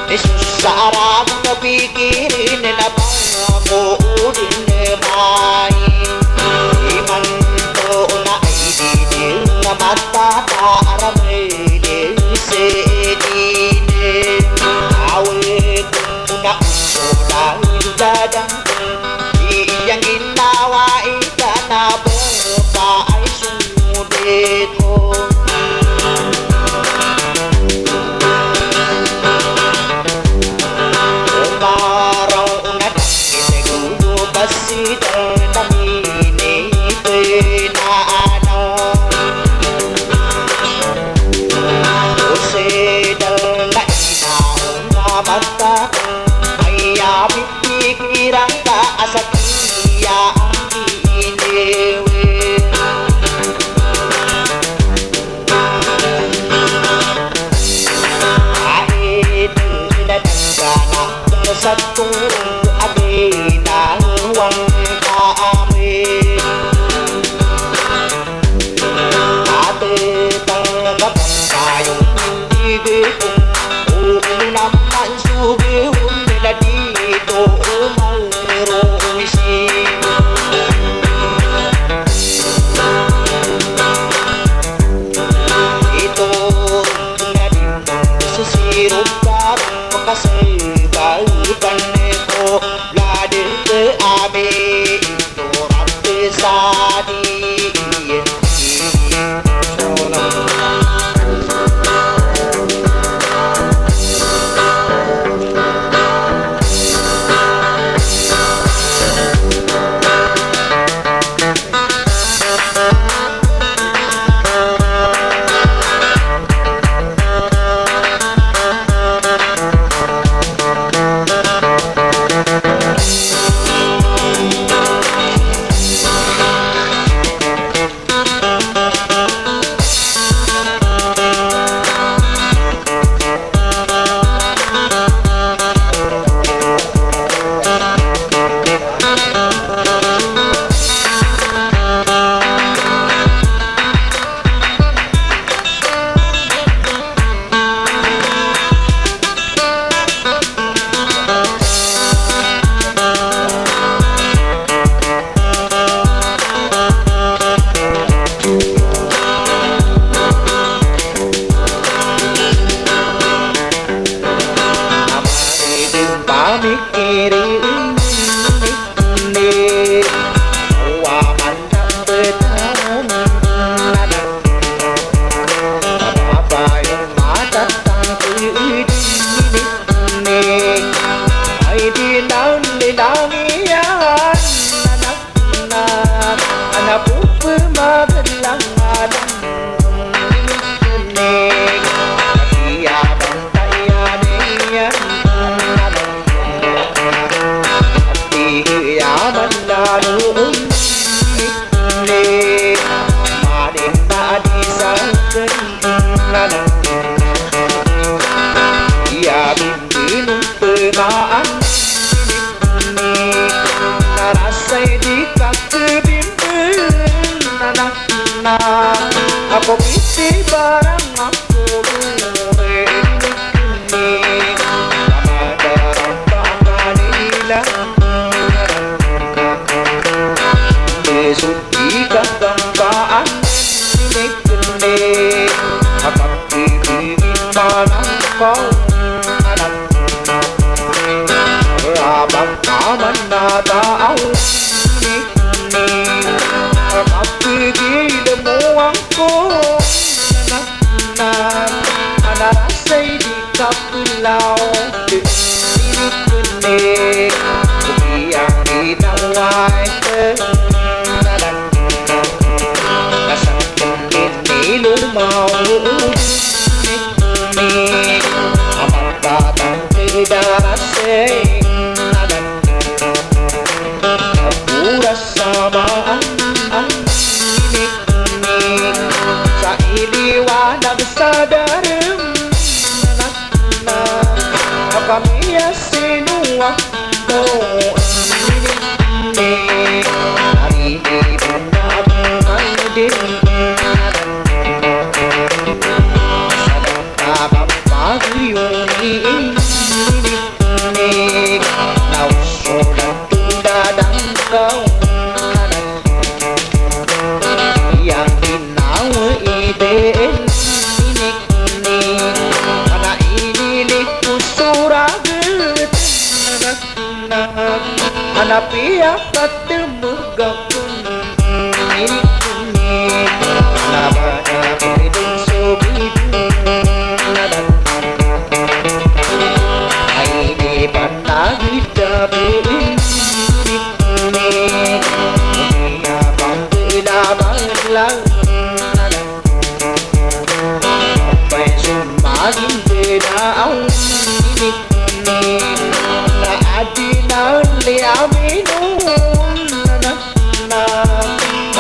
Sarang napikirin na pangkuudin main Iman to na ay didil na matataramay sedine Awit na usulang dadang iyang ginawa ika na bapa ay sumudit ko Sidang namini pinano Sidang na inaong na mata Ay apit pikirang ka sa kiya ang iniwi Kahit pinadagana sa turong abinang wang kami Ate tanggap tayong hindi kung naman subihon nila dito mayroong isin Ito na din susirog parang makasibay panito Ladir ke abe Dorate sadi Ako piti barang ako luminig Kamadarang pa kanila Sudi katangkaan Ninig-ninig Kapag-ibigin manang kau Habang naman na tao Ninig-ninig Kapag-ibigin mo ako Anarasay di kapilaw Ninig-ninig Bugiyang inaway Lumaw Ninig Amang batang tidarasing Napuras samaan ang ninig Sa iliwanag sa darim Kami sinuwak ko Ninig Narinibin na ang din Pag-iunin den inik ni ana inilik usuraget ana pia ketemu gapun inik ni ana bada bidun sobidun aini panagi dabin lang phải dùng má những về đau nít là đi nào li ami nun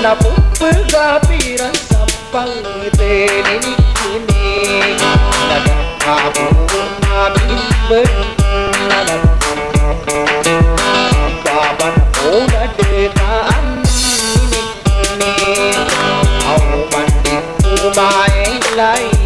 na pupu gapiran sampang te ni na abu na bimbe na baban oda de taan ni au mandi umai lai